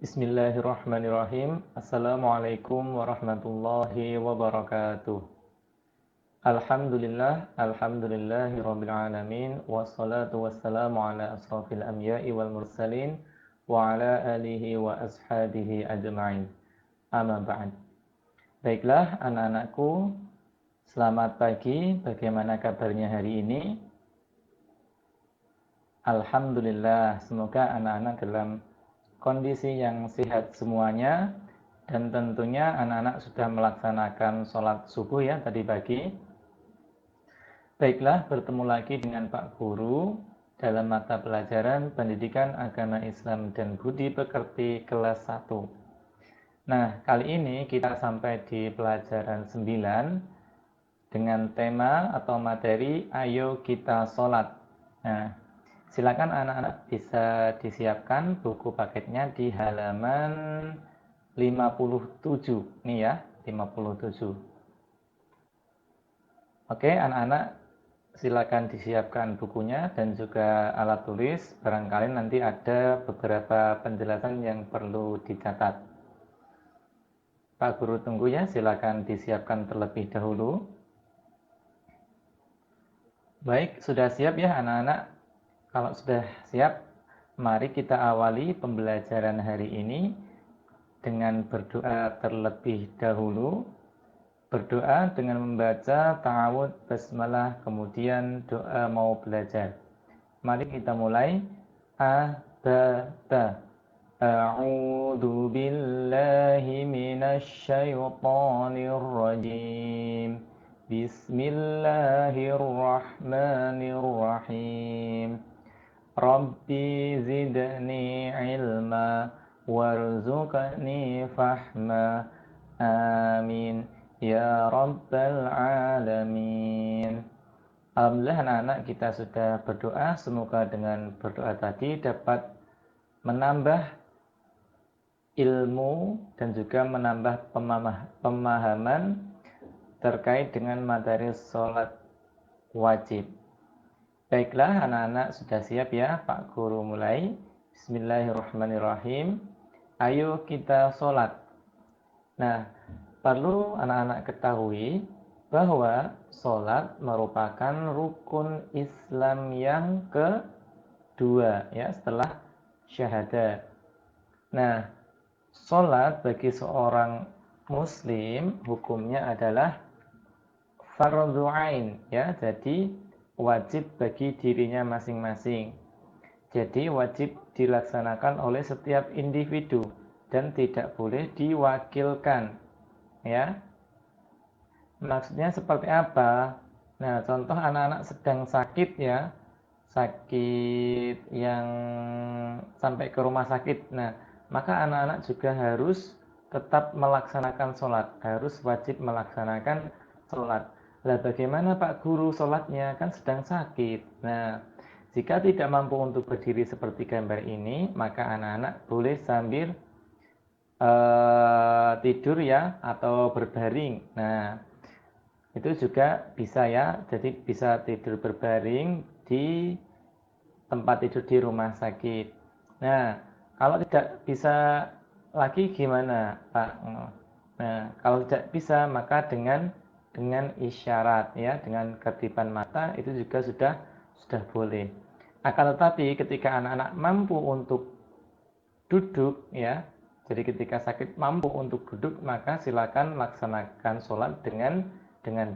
Bismillahirrahmanirrahim. Assalamualaikum warahmatullahi wabarakatuh. Alhamdulillahirabbil alamin wassalatu wassalamu ala asrofil anbiya'i wal mursalin wa ala alihi wa ashabihi ajma'in. Amma ba'd. Baiklah anak-anakku, selamat pagi. Bagaimana kabarnya hari ini? Alhamdulillah, semoga anak-anak dalam kondisi yang sehat semuanya, dan tentunya anak-anak sudah melaksanakan sholat subuh ya tadi pagi. Baiklah, bertemu lagi dengan Pak Guru dalam mata pelajaran Pendidikan Agama Islam dan Budi Pekerti kelas 1. Nah, kali ini kita sampai di pelajaran 9 dengan tema atau materi Ayo Kita Sholat. Nah, silakan anak-anak bisa disiapkan buku paketnya di halaman 57. Nih ya, 57. Oke, anak-anak silakan disiapkan bukunya dan juga alat tulis. Barangkali nanti ada beberapa penjelasan yang perlu dicatat. Pak Guru tunggu ya, silakan disiapkan terlebih dahulu. Baik, sudah siap ya anak-anak? Kalau sudah siap, mari kita awali pembelajaran hari ini dengan berdoa terlebih dahulu. Berdoa dengan membaca ta'awudz basmalah, kemudian doa mau belajar. Mari kita mulai. A-ba-ta. A'udzu billahi minasy syaithanir rajim. Bismillahirrahmanirrahim. Rabbi zidni ilma warzuqni fahma. Amin ya rabbal alamin. Alhamdulillah anak-anak kita sudah berdoa. Semoga dengan berdoa tadi dapat menambah ilmu dan juga menambah pemahaman terkait dengan materi sholat wajib. Baiklah anak-anak, sudah siap ya? Pak Guru mulai. Bismillahirrahmanirrahim. Ayo kita sholat. Nah, perlu anak-anak ketahui bahwa sholat merupakan rukun Islam yang kedua ya setelah syahadat. Nah, sholat bagi seorang muslim hukumnya adalah fardhu ain ya, jadi wajib bagi dirinya masing-masing. Jadi wajib dilaksanakan oleh setiap individu dan tidak boleh diwakilkan ya. Maksudnya seperti apa? Nah, contoh anak-anak sedang sakit ya, sakit yang sampai ke rumah sakit. Nah, maka anak-anak juga harus tetap melaksanakan sholat, harus wajib melaksanakan sholat. Lah bagaimana Pak Guru sholatnya? Kan sedang sakit. Nah, jika tidak mampu untuk berdiri seperti gambar ini, maka anak-anak boleh sambil tidur ya, atau berbaring. Nah, itu juga bisa ya, jadi bisa tidur berbaring di tempat tidur di rumah sakit. Nah, kalau tidak bisa lagi gimana Pak? Nah, kalau tidak bisa maka dengan isyarat ya, dengan kedipan mata itu juga sudah boleh. Akan tetapi ketika anak-anak mampu untuk duduk ya, jadi ketika sakit mampu untuk duduk, maka silakan laksanakan sholat dengan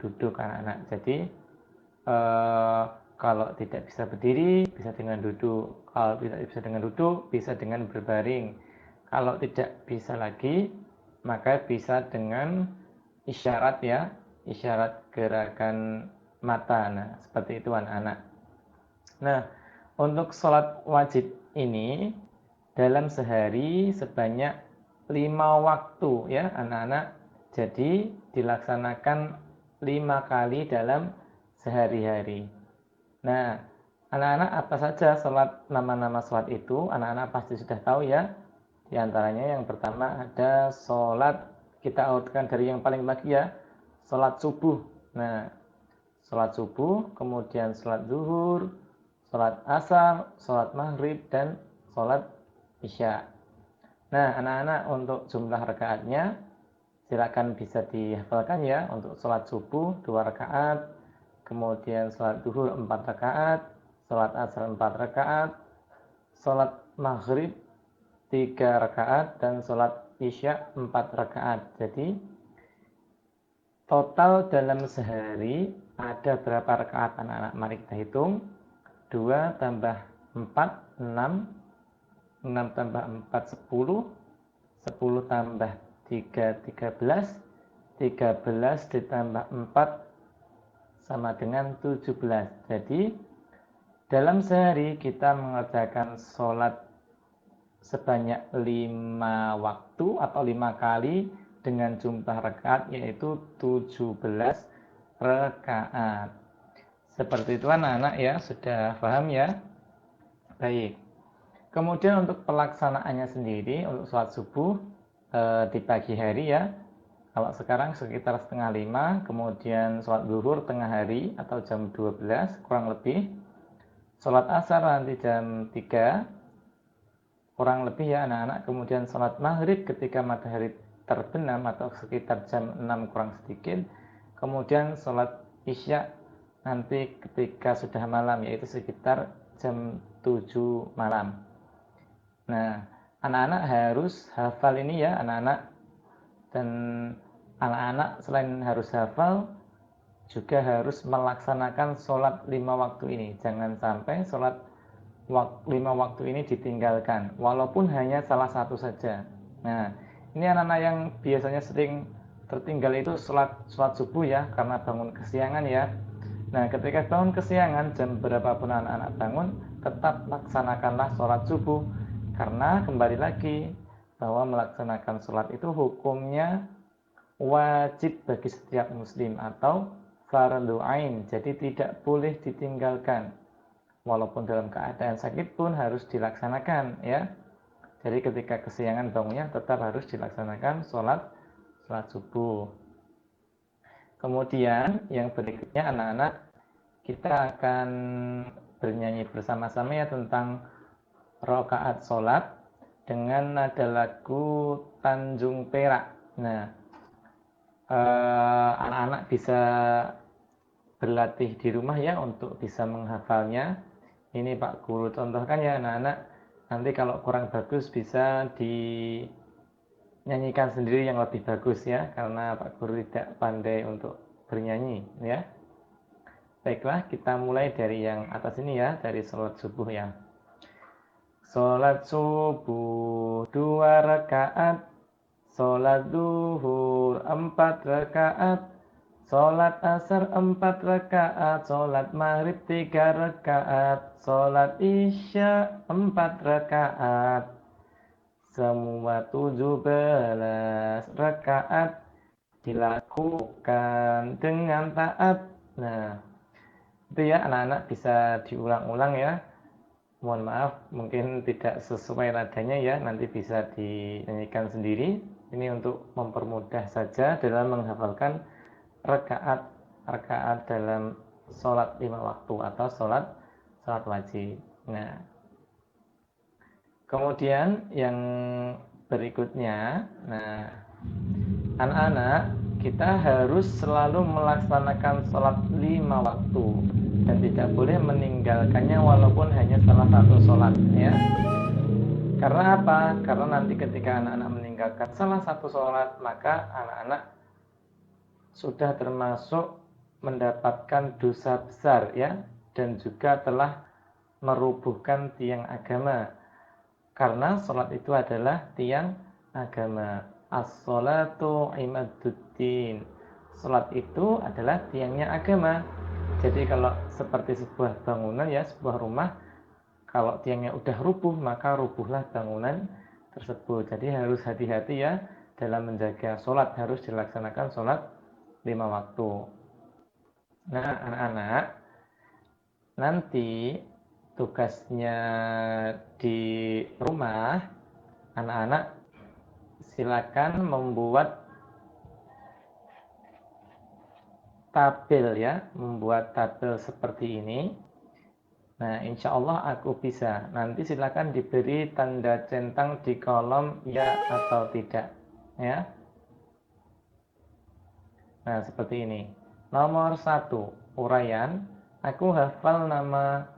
duduk anak-anak. Jadi kalau tidak bisa berdiri bisa dengan duduk, kalau tidak bisa dengan duduk bisa dengan berbaring, kalau tidak bisa lagi maka bisa dengan isyarat ya, isyarat gerakan mata. Nah, seperti itu anak-anak. Nah, untuk sholat wajib ini dalam sehari sebanyak 5 waktu ya anak-anak. Jadi dilaksanakan 5 kali dalam sehari-hari. Nah, anak-anak apa saja sholat, nama-nama sholat itu anak-anak pasti sudah tahu ya. Di antaranya yang pertama ada sholat, kita urutkan dari yang paling pagi ya, sholat subuh. Nah, sholat subuh, kemudian sholat zuhur, sholat asar, sholat maghrib, dan sholat isya. Nah, anak-anak untuk jumlah rakaatnya silakan bisa dihafalkan ya. Untuk sholat subuh 2 rakaat, kemudian sholat duhur 4 rakaat, sholat asar 4 rakaat, sholat maghrib 3 rakaat, dan sholat isya 4 rakaat. Jadi total dalam sehari ada berapa rakaat anak-anak? Mari kita hitung. 2 tambah 4, 6. 6 tambah 4, 10. 10 tambah 3, 13. 13 ditambah 4 sama dengan 17. Jadi dalam sehari kita mengerjakan sholat sebanyak 5 waktu atau 5 kali dengan jumlah rakaat yaitu 17 rakaat. Seperti itu anak-anak ya, sudah paham ya? Baik. Kemudian untuk pelaksanaannya sendiri untuk sholat subuh di pagi hari ya. Kalau sekarang sekitar setengah 5, kemudian sholat zuhur tengah hari atau jam 12 kurang lebih. Sholat asar nanti jam 3 kurang lebih ya anak-anak. Kemudian sholat maghrib ketika matahari terbenam atau sekitar jam 6 kurang sedikit. Kemudian sholat isya nanti ketika sudah malam yaitu sekitar jam 7 malam. Nah, anak-anak harus hafal ini ya anak-anak. Dan anak-anak selain harus hafal juga harus melaksanakan sholat 5 waktu ini. Jangan sampai sholat 5 waktu ini ditinggalkan walaupun hanya salah satu saja. Nah, ini anak-anak yang biasanya sering tertinggal itu sholat subuh ya, karena bangun kesiangan ya. Nah, ketika bangun kesiangan jam berapapun anak-anak bangun, tetap laksanakanlah sholat subuh, karena kembali lagi bahwa melaksanakan sholat itu hukumnya wajib bagi setiap muslim atau fardu ain, jadi tidak boleh ditinggalkan. Walaupun dalam keadaan sakit pun harus dilaksanakan ya. Jadi ketika kesiangan bangunnya tetap harus dilaksanakan sholat subuh. Kemudian yang berikutnya anak-anak, kita akan bernyanyi bersama-sama ya tentang rakaat sholat dengan nada lagu Tanjung Perak. Nah, anak-anak bisa berlatih di rumah ya untuk bisa menghafalnya. Ini Pak Guru contohkan ya anak-anak. Nanti kalau kurang bagus bisa dinyanyikan sendiri yang lebih bagus ya, karena Pak Guru tidak pandai untuk bernyanyi ya. Baiklah, kita mulai dari yang atas ini ya, dari sholat subuh ya. Sholat subuh 2 rakaat, sholat duhur 4 rakaat, sholat asar 4 rakaat, sholat maghrib 3 rakaat, sholat isya 4 rakaat. Semua 17 rakaat dilakukan dengan taat. Nah, itu ya anak-anak bisa diulang-ulang ya. Mohon maaf mungkin tidak sesuai nadanya ya, nanti bisa dinyanyikan sendiri. Ini untuk mempermudah saja dalam menghafalkan rakaat dalam sholat 5 waktu atau sholat wajib. Nah, kemudian yang berikutnya, nah anak-anak kita harus selalu melaksanakan sholat 5 waktu dan tidak boleh meninggalkannya walaupun hanya salah satu sholat ya. Karena apa? Karena nanti ketika anak-anak meninggalkan salah satu sholat, maka anak-anak sudah termasuk mendapatkan dosa besar ya, dan juga telah merubuhkan tiang agama. Karena sholat itu adalah tiang agama. As-sholatu imaduddin. Sholat itu adalah tiangnya agama. Jadi kalau seperti sebuah bangunan ya, sebuah rumah, kalau tiangnya udah rubuh, maka rubuhlah bangunan tersebut. Jadi harus hati-hati ya dalam menjaga sholat, harus dilaksanakan sholat 5 waktu. Nah anak-anak, nanti tugasnya di rumah, anak-anak silakan membuat tabel ya, membuat tabel seperti ini. Nah, insya Allah aku bisa. Nanti silakan diberi tanda centang di kolom ya atau tidak. Ya. Nah, seperti ini. Nomor 1, uraian. Aku hafal nama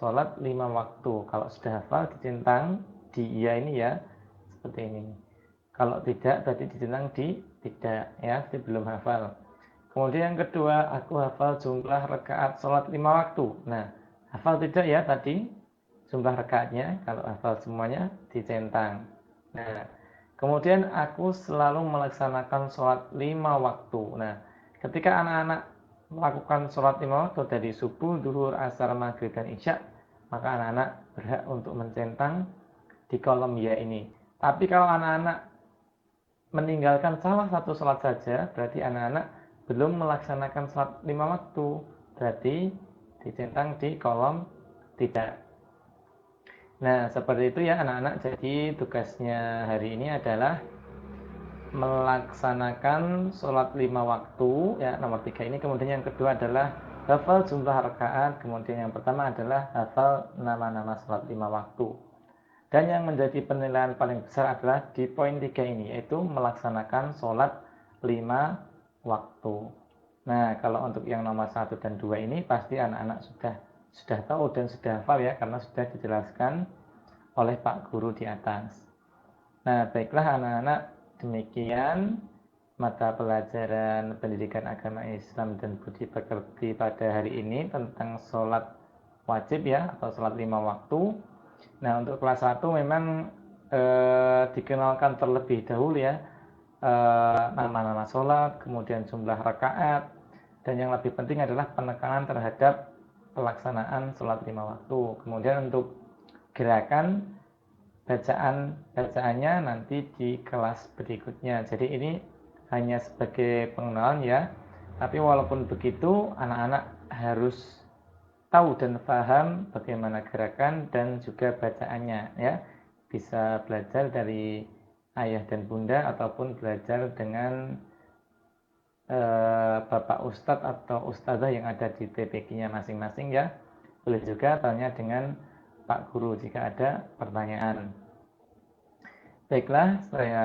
sholat 5 waktu. Kalau sudah hafal dicentang di iya ini ya. Seperti ini. Kalau tidak, berarti dicentang di tidak ya, belum hafal. Kemudian yang kedua, aku hafal jumlah rakaat sholat 5 waktu. Nah, hafal tidak ya tadi jumlah rakaatnya? Kalau hafal semuanya dicentang. Nah, kemudian aku selalu melaksanakan sholat 5 waktu. Nah, ketika anak-anak melakukan sholat 5 waktu dari subuh, duhur, asar, maghrib, dan isya, maka anak-anak berhak untuk mencentang di kolom ya ini. Tapi kalau anak-anak meninggalkan salah satu sholat saja, berarti anak-anak belum melaksanakan sholat 5 waktu, berarti dicentang di kolom tidak. Nah, seperti itu ya anak-anak. Jadi tugasnya hari ini adalah melaksanakan sholat 5 waktu ya, nomor 3 ini. Kemudian yang kedua adalah hafal jumlah rakaat. Kemudian yang pertama adalah hafal nama-nama sholat 5 waktu. Dan yang menjadi penilaian paling besar adalah di poin 3 ini, yaitu melaksanakan sholat 5 waktu. Nah, kalau untuk yang nomor 1 dan 2 ini pasti anak-anak sudah tahu dan sudah hafal ya, karena sudah dijelaskan oleh Pak Guru di atas. Nah, baiklah anak-anak, demikian mata pelajaran pendidikan agama Islam dan budi pekerti pada hari ini tentang sholat wajib ya, atau sholat 5 waktu. Nah, untuk kelas 1 memang dikenalkan terlebih dahulu ya nama-nama sholat, kemudian jumlah rakaat, dan yang lebih penting adalah penekanan terhadap pelaksanaan sholat 5 waktu. Kemudian untuk gerakan bacaannya nanti di kelas berikutnya. Jadi ini hanya sebagai pengenalan ya. Tapi walaupun begitu, anak-anak harus tahu dan paham bagaimana gerakan dan juga bacaannya ya. Bisa belajar dari ayah dan bunda ataupun belajar dengan Bapak Ustadz atau Ustazah yang ada di TPQ-nya masing-masing ya. Boleh juga tanya dengan Pak Guru jika ada pertanyaan. Baiklah, saya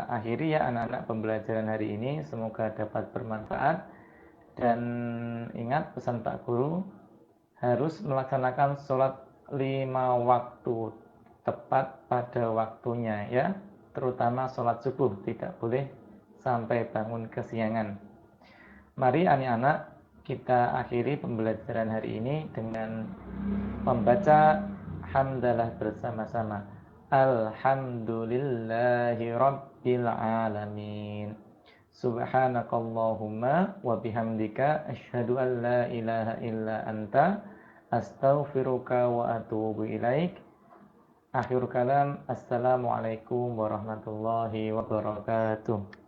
akhiri ya anak-anak pembelajaran hari ini. Semoga dapat bermanfaat. Dan ingat pesan Pak Guru, harus melaksanakan sholat 5 waktu tepat pada waktunya ya. Terutama sholat subuh, tidak boleh sampai bangun kesiangan. Mari anak-anak kita akhiri pembelajaran hari ini dengan membaca hamdalah bersama-sama. Alhamdulillahi Rabbil Alamin. Subhanakallahumma wa bihamdika asyhadu an la ilaha illa anta astaghfiruka wa atubu ilaik. Akhir kalam, assalamualaikum warahmatullahi wabarakatuh.